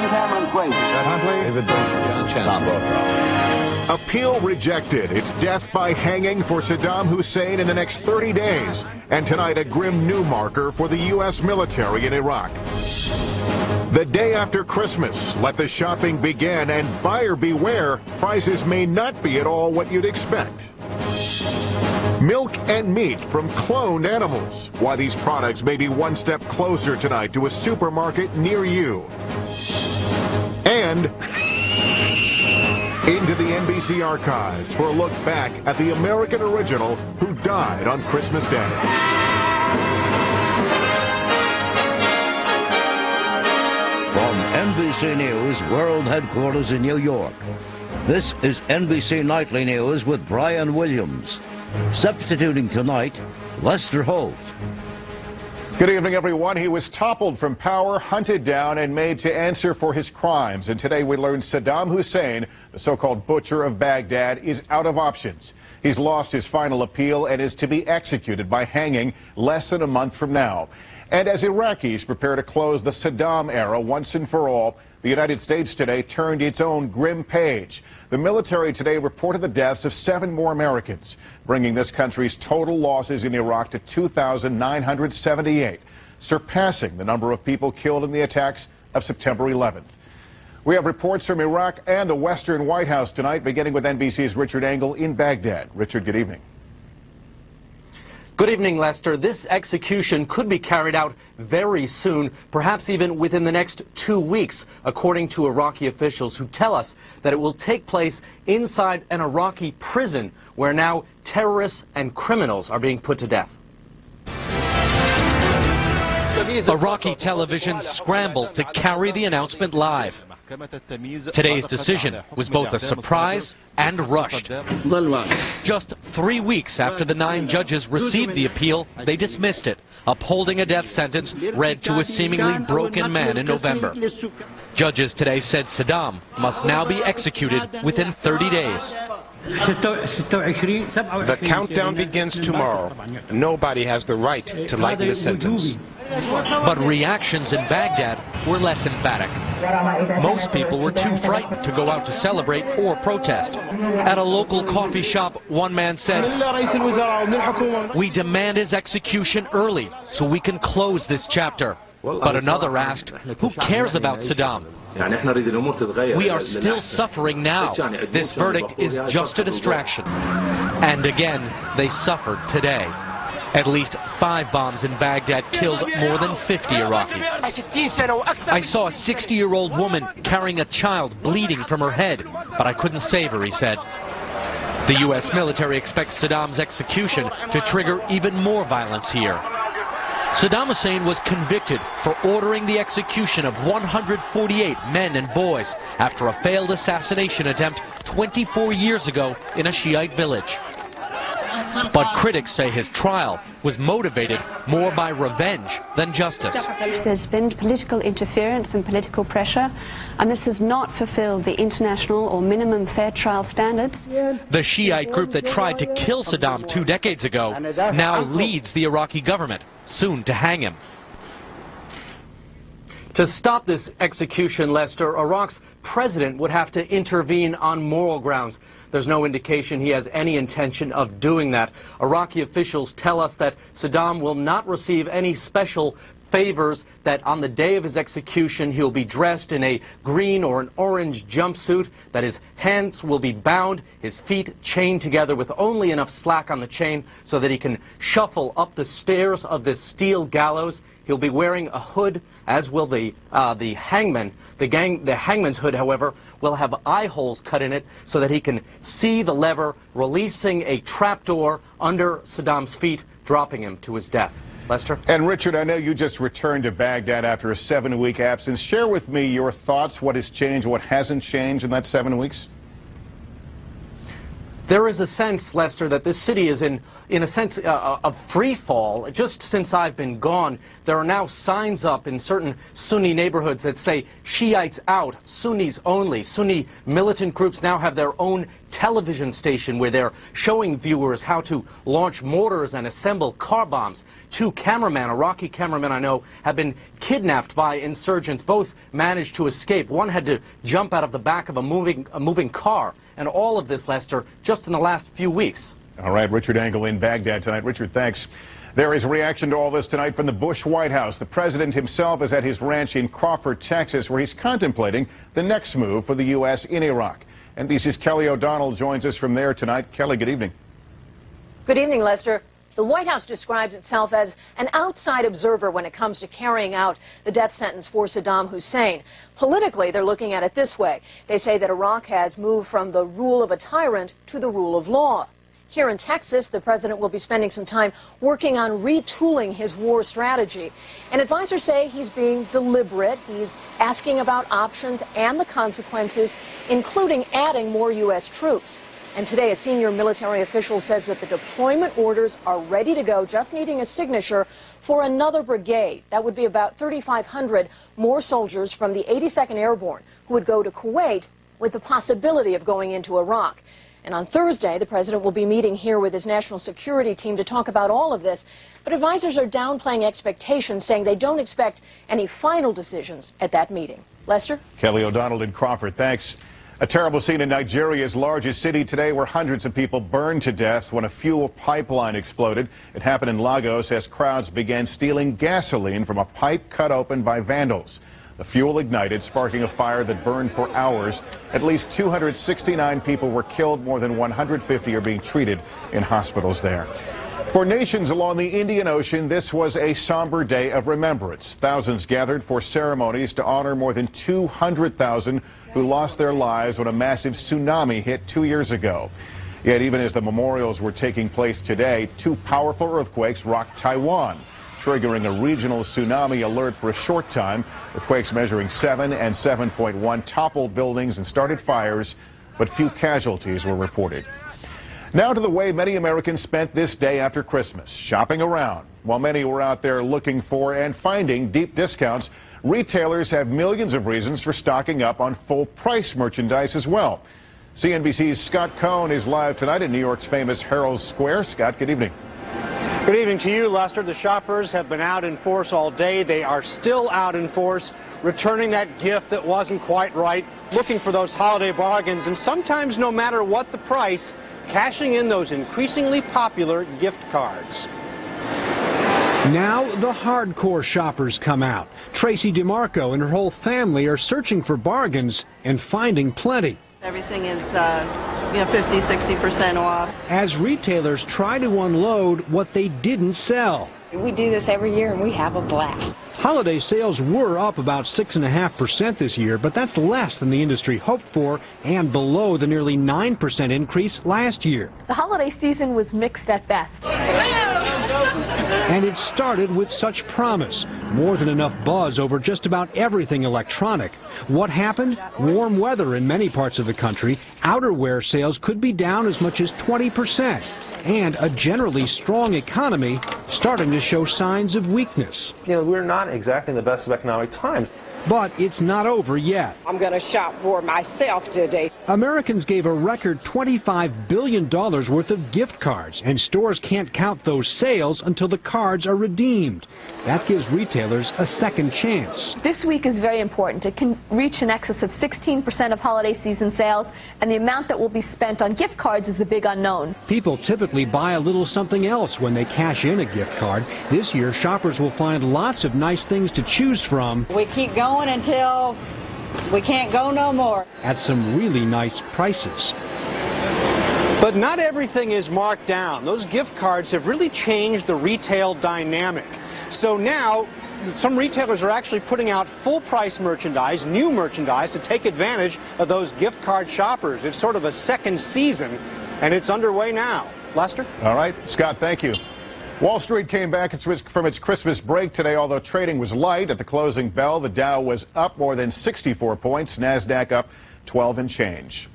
Tom Cameron's place. Ted Huntley. David John Chancellor. Appeal rejected. It's death by hanging for Saddam Hussein in the next 30 days. And tonight, a grim new marker for the U.S. military in Iraq. The day after Christmas, let the shopping begin, and buyer beware, prices may not be at all what you'd expect. Milk and meat from cloned animals. Why these products may be one step closer tonight to a supermarket near you. And into the NBC archives for a look back at the American original who died on Christmas Day. From NBC News World Headquarters in New York, this is NBC Nightly News with Brian Williams. Substituting tonight, Lester Holt. Good evening, everyone. He was toppled from power, hunted down, and made to answer for his crimes. And today we learned Saddam Hussein, the so-called butcher of Baghdad, is out of options. He's lost his final appeal and is to be executed by hanging less than a month from now. And as Iraqis prepare to close the Saddam era once and for all, the United States today turned its own grim page. The military today reported the deaths of 7 more Americans, bringing this country's total losses in Iraq to 2,978, surpassing the number of people killed in the attacks of September 11th. We have reports from Iraq and the Western White House tonight, beginning with NBC's Richard Engel in Baghdad. Richard, good evening. Good evening, Lester. This execution could be carried out very soon, perhaps even within the next 2 weeks, according to Iraqi officials who tell us that it will take place inside an Iraqi prison where now terrorists and criminals are being put to death. Iraqi television scrambled to carry the announcement live. Today's decision was both a surprise and rushed. Just 3 weeks after the 9 judges received the appeal, they dismissed it, upholding a death sentence read to a seemingly broken man in November. Judges today said Saddam must now be executed within 30 days. The countdown begins tomorrow. Nobody has the right to lighten the sentence. But reactions in Baghdad were less emphatic. Most people were too frightened to go out to celebrate or protest. At a local coffee shop, one man said, "We demand his execution early so we can close this chapter." But another asked, "Who cares about Saddam? We are still suffering now. This verdict is just a distraction." And again, they suffered today. At least 5 bombs in Baghdad killed more than 50 Iraqis. I saw a 60-year-old woman carrying a child bleeding from her head, but I couldn't save her, he said. The U.S. military expects Saddam's execution to trigger even more violence here. Saddam Hussein was convicted for ordering the execution of 148 men and boys after a failed assassination attempt 24 years ago in a Shiite village. But critics say his trial was motivated more by revenge than justice. There's been political interference and political pressure, and this has not fulfilled the international or minimum fair trial standards. The Shiite group that tried to kill Saddam 2 decades ago now leads the Iraqi government, soon to hang him. To stop this execution, Lester, Iraq's president would have to intervene on moral grounds. There's no indication he has any intention of doing that. Iraqi officials tell us that Saddam will not receive any special favors, that on the day of his execution he'll be dressed in a green or an orange jumpsuit, that his hands will be bound, his feet chained together with only enough slack on the chain so that he can shuffle up the stairs of this steel gallows. He'll be wearing a hood, as will the hangman. The hangman's hood, however, will have eye holes cut in it so that he can see the lever, releasing a trapdoor under Saddam's feet, dropping him to his death. Lester? And Richard, I know you just returned to Baghdad after a 7-week absence. Share with me your thoughts, what has changed, what hasn't changed in that 7 weeks? There is a sense, Lester, that this city is in a sense, of free fall. Just since I've been gone, there are now signs up in certain Sunni neighborhoods that say Shiites out, Sunnis only. Sunni militant groups now have their own television station where they're showing viewers how to launch mortars and assemble car bombs. 2 cameramen, Iraqi cameramen I know, have been kidnapped by insurgents. Both managed to escape. One had to jump out of the back of a moving car. And all of this, Lester, just in the last few weeks. All right, Richard Engel in Baghdad tonight. Richard, thanks. There is reaction to all this tonight from the Bush White House. The president himself is at his ranch in Crawford, Texas, where he's contemplating the next move for the U.S. in Iraq. NBC's Kelly O'Donnell joins us from there tonight. Kelly, good evening. Good evening, Lester. The White House describes itself as an outside observer when it comes to carrying out the death sentence for Saddam Hussein. Politically, they're looking at it this way. They say that Iraq has moved from the rule of a tyrant to the rule of law. Here in Texas, the president will be spending some time working on retooling his war strategy. And advisors say he's being deliberate. He's asking about options and the consequences, including adding more U.S. troops. And today, a senior military official says that the deployment orders are ready to go, just needing a signature for another brigade. That would be about 3,500 more soldiers from the 82nd Airborne who would go to Kuwait with the possibility of going into Iraq. And on Thursday, the president will be meeting here with his national security team to talk about all of this. But advisors are downplaying expectations, saying they don't expect any final decisions at that meeting. Lester? Kelly O'Donnell in Crawford, thanks. A terrible scene in Nigeria's largest city today where hundreds of people burned to death when a fuel pipeline exploded. It happened in Lagos as crowds began stealing gasoline from a pipe cut open by vandals. The fuel ignited, sparking a fire that burned for hours. At least 269 people were killed. More than 150 are being treated in hospitals there. For nations along the Indian Ocean, this was a somber day of remembrance. Thousands gathered for ceremonies to honor more than 200,000 who lost their lives when a massive tsunami hit 2 years ago. Yet even as the memorials were taking place today, 2 powerful earthquakes rocked Taiwan, triggering a regional tsunami alert for a short time. Earthquakes measuring 7 and 7.1 toppled buildings and started fires, but few casualties were reported. Now to the way many Americans spent this day after Christmas, shopping around. While many were out there looking for and finding deep discounts, retailers have millions of reasons for stocking up on full-price merchandise as well. CNBC's Scott Cohn is live tonight in New York's famous Herald Square. Scott, good evening. Good evening to you, Lester. The shoppers have been out in force all day. They are still out in force, returning that gift that wasn't quite right, looking for those holiday bargains, and sometimes, no matter what the price, cashing in those increasingly popular gift cards. Now the hardcore shoppers come out. Tracy DeMarco and her whole family are searching for bargains and finding plenty. Everything is 50-60% off. As retailers try to unload what they didn't sell. We do this every year and we have a blast. Holiday sales were up about 6.5% this year, but that's less than the industry hoped for and below the nearly 9% increase last year. The holiday season was mixed at best. And it started with such promise. More than enough buzz over just about everything electronic. What happened? Warm weather in many parts of the country. Outerwear sales could be down as much as 20%. And a generally strong economy starting to show signs of weakness. You know, we're not exactly in the best of economic times. But it's not over yet. I'm going to shop for myself today. Americans gave a record $25 billion worth of gift cards, and stores can't count those sales until the cards are redeemed. That gives retailers a second chance. This week is very important. It can reach in excess of 16% of holiday season sales, and the amount that will be spent on gift cards is the big unknown. People typically buy a little something else when they cash in a gift card. This year, shoppers will find lots of nice things to choose from. We keep going until we can't go no more. At some really nice prices. But not everything is marked down. Those gift cards have really changed the retail dynamic. So now, some retailers are actually putting out full-price merchandise, new merchandise, to take advantage of those gift card shoppers. It's sort of a second season, and it's underway now. Lester? All right, Scott, thank you. Wall Street came back from its Christmas break today, although trading was light. At the closing bell, the Dow was up more than 64 points, NASDAQ up 12 and change.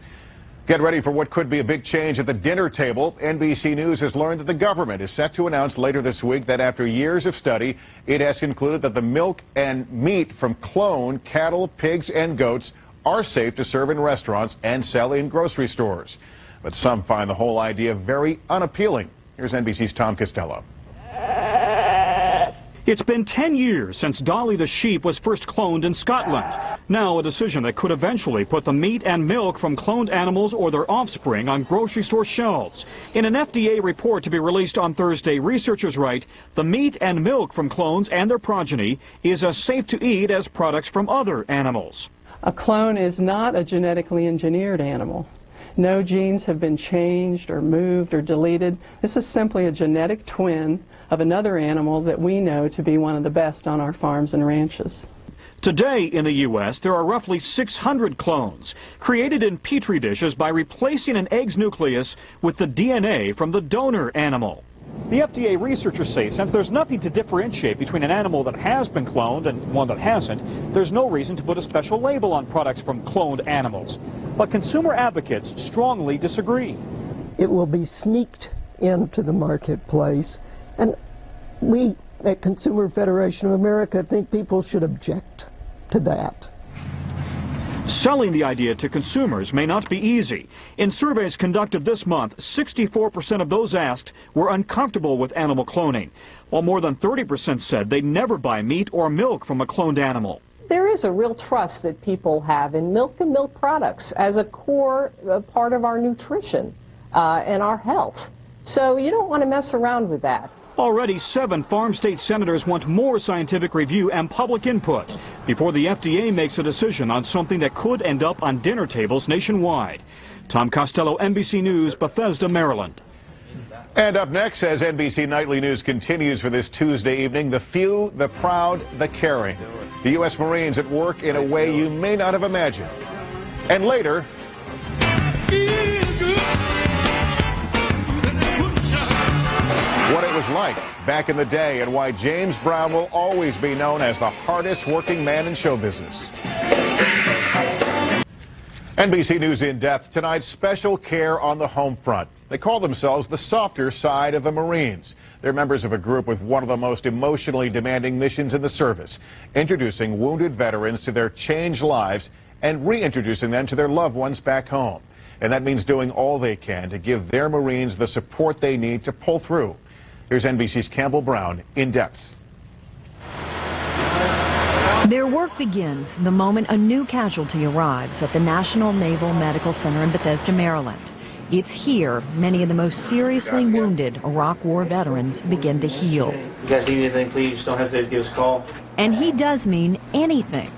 Get ready for what could be a big change at the dinner table. NBC News has learned that the government is set to announce later this week that after years of study, it has concluded that the milk and meat from cloned cattle, pigs, and goats are safe to serve in restaurants and sell in grocery stores. But some find the whole idea very unappealing. Here's NBC's Tom Costello. It's been 10 years since Dolly the sheep was first cloned in Scotland. Now a decision that could eventually put the meat and milk from cloned animals or their offspring on grocery store shelves. In an FDA report to be released on Thursday, researchers write the meat and milk from clones and their progeny is as safe to eat as products from other animals. A clone is not a genetically engineered animal. No genes have been changed or moved or deleted. This is simply a genetic twin of another animal that we know to be one of the best on our farms and ranches. Today in the U.S., there are roughly 600 clones created in petri dishes by replacing an egg's nucleus with the DNA from the donor animal. The FDA researchers say since there's nothing to differentiate between an animal that has been cloned and one that hasn't, there's no reason to put a special label on products from cloned animals. But consumer advocates strongly disagree. It will be sneaked into the marketplace, and we at Consumer Federation of America think people should object to that. Selling the idea to consumers may not be easy. In surveys conducted this month, 64% of those asked were uncomfortable with animal cloning, while more than 30% said they'd never buy meat or milk from a cloned animal. There is a real trust that people have in milk and milk products as a core part of our nutrition and our health. So you don't want to mess around with that. Already 7 farm state senators want more scientific review and public input before the FDA makes a decision on something that could end up on dinner tables nationwide. Tom Costello, NBC News, Bethesda, Maryland. And up next, as NBC Nightly News continues for this Tuesday evening, the few, the proud, the caring. The U.S. Marines at work in a way you may not have imagined. And later, what it was like back in the day and why James Brown will always be known as the hardest working man in show business. NBC News In Depth tonight, special care on the home front. They call themselves the softer side of the Marines. They're members of a group with one of the most emotionally demanding missions in the service, introducing wounded veterans to their changed lives and reintroducing them to their loved ones back home. And that means doing all they can to give their Marines the support they need to pull through. Here's NBC's Campbell Brown In Depth. Their work begins the moment a new casualty arrives at the National Naval Medical Center in Bethesda, Maryland. It's here many of the most seriously wounded Iraq War veterans begin to heal. You guys need anything, please don't hesitate to give us a call. And he does mean anything.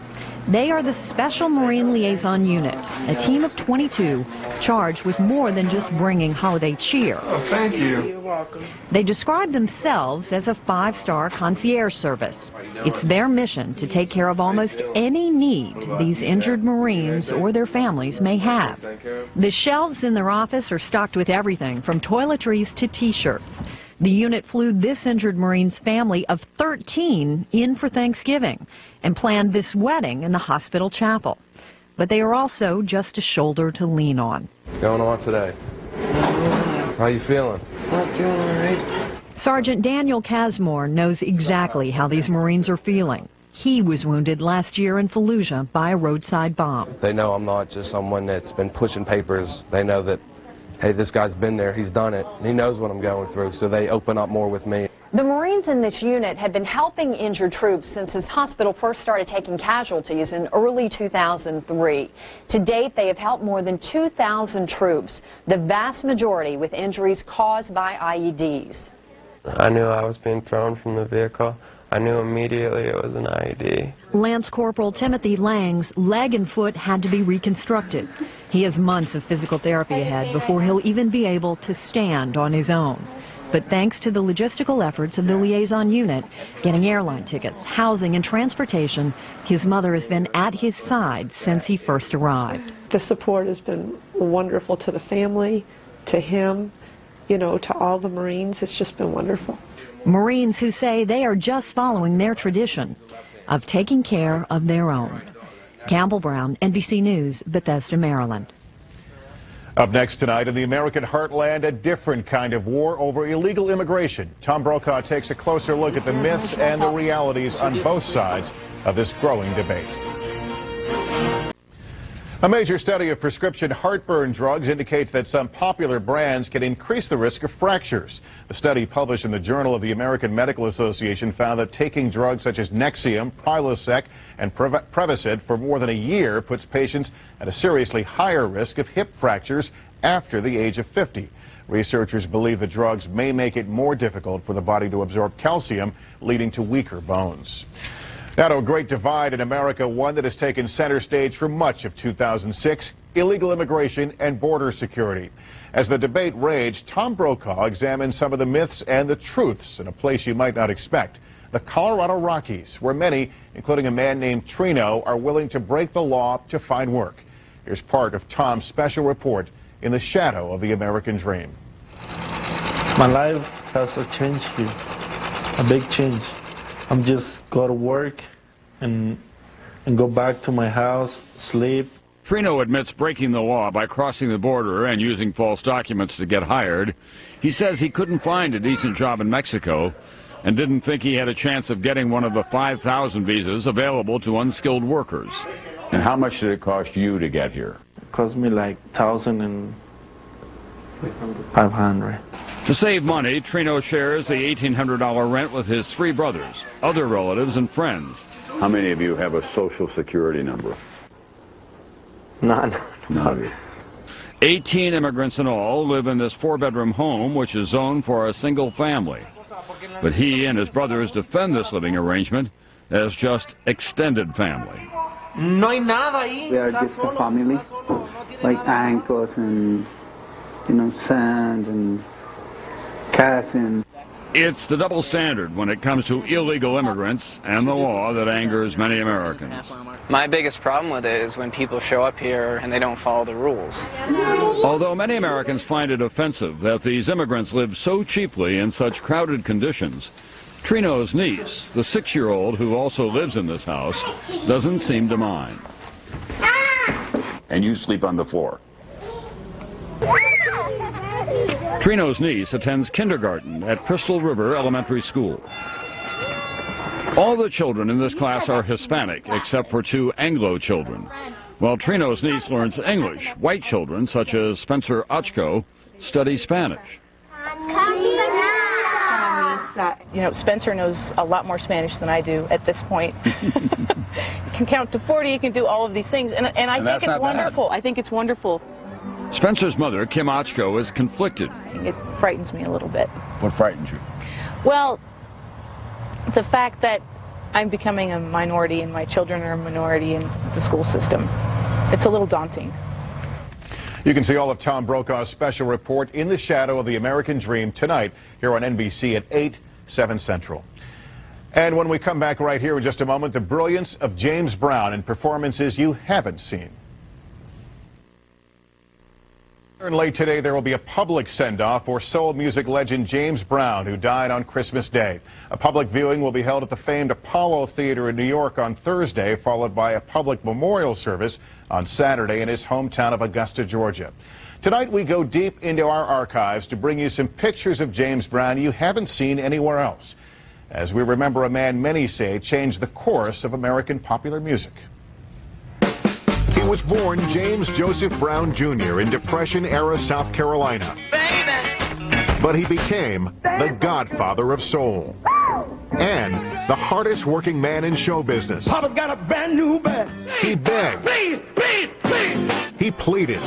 They are the Special Marine Liaison Unit, a team of 22 charged with more than just bringing holiday cheer. Oh, thank you. You're welcome. They describe themselves as a 5-star concierge service. It's their mission to take care of almost any need these injured Marines or their families may have. The shelves in their office are stocked with everything from toiletries to T-shirts. The unit flew this injured Marine's family of 13 in for Thanksgiving and planned this wedding in the hospital chapel. But they are also just a shoulder to lean on. What's going on today? How are you feeling? I'm feeling all right. Sergeant Daniel Casmore knows exactly how these Marines are feeling. He was wounded last year in Fallujah by a roadside bomb. They know I'm not just someone that's been pushing papers. They know that, hey, this guy's been there, he's done it, he knows what I'm going through, so they open up more with me. The Marines in this unit have been helping injured troops since this hospital first started taking casualties in early 2003. To date, they have helped more than 2,000 troops, the vast majority with injuries caused by IEDs. I knew I was being thrown from the vehicle. I knew immediately it was an IED. Lance Corporal Timothy Lang's leg and foot had to be reconstructed. He has months of physical therapy ahead before he'll even be able to stand on his own. But thanks to the logistical efforts of the liaison unit, getting airline tickets, housing, and transportation, his mother has been at his side since he first arrived. The support has been wonderful to the family, to him, you know, to all the Marines. It's just been wonderful. Marines who say they are just following their tradition of taking care of their own. Campbell Brown, NBC News, Bethesda, Maryland. Up next tonight, in the American heartland, a different kind of war over illegal immigration. Tom Brokaw takes a closer look at the myths and the realities on both sides of this growing debate. A major study of prescription heartburn drugs indicates that some popular brands can increase the risk of fractures. The study published in the Journal of the American Medical Association found that taking drugs such as Nexium, Prilosec, and Prevacid for more than a year puts patients at a seriously higher risk of hip fractures after the age of 50. Researchers believe the drugs may make it more difficult for the body to absorb calcium, leading to weaker bones. Now to a great divide in America, one that has taken center stage for much of 2006, illegal immigration and border security. As the debate raged, Tom Brokaw examined some of the myths and the truths in a place you might not expect, the Colorado Rockies, where many, including a man named Trino, are willing to break the law to find work. Here's part of Tom's special report, In the Shadow of the American Dream. My life has a change here, a big change. I'm just go to work and go back to my house, sleep. Trino admits breaking the law by crossing the border and using false documents to get hired. He says he couldn't find a decent job in Mexico and didn't think he had a chance of getting one of the 5,000 visas available to unskilled workers. And how much did it cost you to get here? It cost me like $1,500. To save money, Trino shares the $1,800 rent with his 3 brothers, other relatives, and friends. How many of you have a Social Security number? None. None of you. 18 immigrants in all live in this 4-bedroom home, which is zoned for a single family. But he and his brothers defend this living arrangement as just extended family. We are just a family, like uncles and, sons and cousins. It's the double standard when it comes to illegal immigrants and the law that angers many Americans. My biggest problem with it is when people show up here and they don't follow the rules. Although many Americans find it offensive that these immigrants live so cheaply in such crowded conditions, Trino's niece, the 6-year-old who also lives in this house, doesn't seem to mind. And you sleep on the floor? Trino's niece attends kindergarten at Crystal River Elementary School. All the children in this class are Hispanic, except for 2 Anglo children. While Trino's niece learns English, white children, such as Spencer Ochko, study Spanish. Spencer knows a lot more Spanish than I do at this point. He can count to 40, he can do all of these things, and I think it's wonderful. I think it's wonderful. Spencer's mother, Kim Ochko, is conflicted. It frightens me a little bit. What frightens you? Well, the fact that I'm becoming a minority and my children are a minority in the school system. It's a little daunting. You can see all of Tom Brokaw's special report, In the Shadow of the American Dream, tonight here on NBC at 8, 7 Central. And when we come back right here in just a moment, the brilliance of James Brown in performances you haven't seen. And late today, there will be a public send-off for soul music legend James Brown, who died on Christmas Day. A public viewing will be held at the famed Apollo Theater in New York on Thursday, followed by a public memorial service on Saturday in his hometown of Augusta, Georgia. Tonight, we go deep into our archives to bring you some pictures of James Brown you haven't seen anywhere else, as we remember a man many say changed the course of American popular music. He was born James Joseph Brown Jr. in Depression-era South Carolina. But he became the godfather of soul and the hardest working man in show business. Papa's got a brand new bag. He begged. Please, please, please. He pleaded.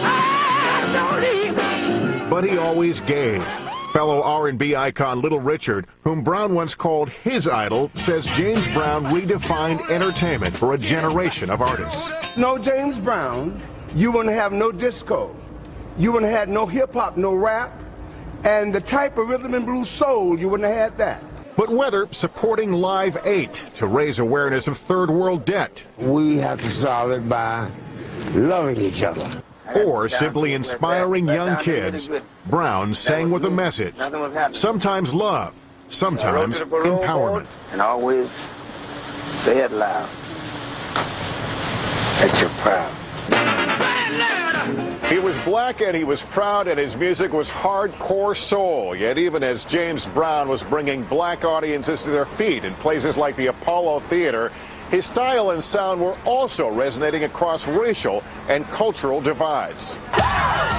But he always gave. Fellow R&B icon Little Richard, whom Brown once called his idol, says James Brown redefined entertainment for a generation of artists. No James Brown, you wouldn't have no disco. You wouldn't have had no hip-hop, no rap. And the type of rhythm and blues soul, you wouldn't have had that. But whether supporting Live 8 to raise awareness of third world debt, we have to solve it by loving each other, or simply inspiring young kids, Brown sang with a message. Sometimes love, sometimes empowerment. And always say it loud that you're proud. He was black and he was proud, and his music was hardcore soul. Yet even as James Brown was bringing black audiences to their feet in places like the Apollo Theater, his style and sound were also resonating across racial and cultural divides.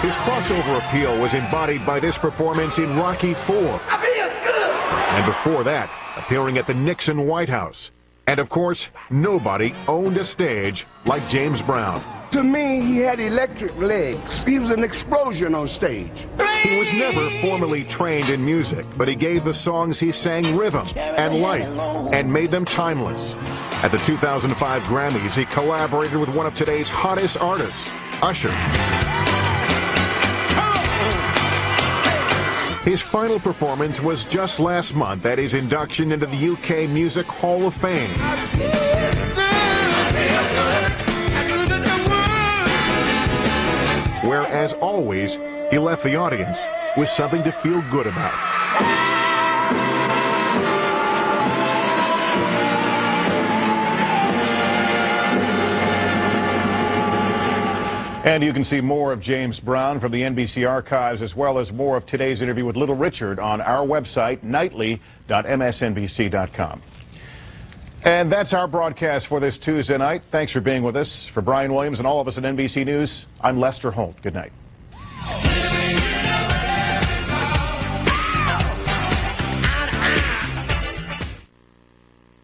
His crossover appeal was embodied by this performance in Rocky IV. And before that, appearing at the Nixon White House. And of course, nobody owned a stage like James Brown. To me, he had electric legs. He was an explosion on stage. He was never formally trained in music, but he gave the songs he sang rhythm and life and made them timeless. At the 2005 Grammys, he collaborated with one of today's hottest artists, Usher. His final performance was just last month at his induction into the UK Music Hall of Fame. Where, as always, he left the audience with something to feel good about. And you can see more of James Brown from the NBC archives, as well as more of today's interview with Little Richard on our website, nightly.msnbc.com. And that's our broadcast for this Tuesday night. Thanks for being with us. For Brian Williams and all of us at NBC News, I'm Lester Holt. Good night.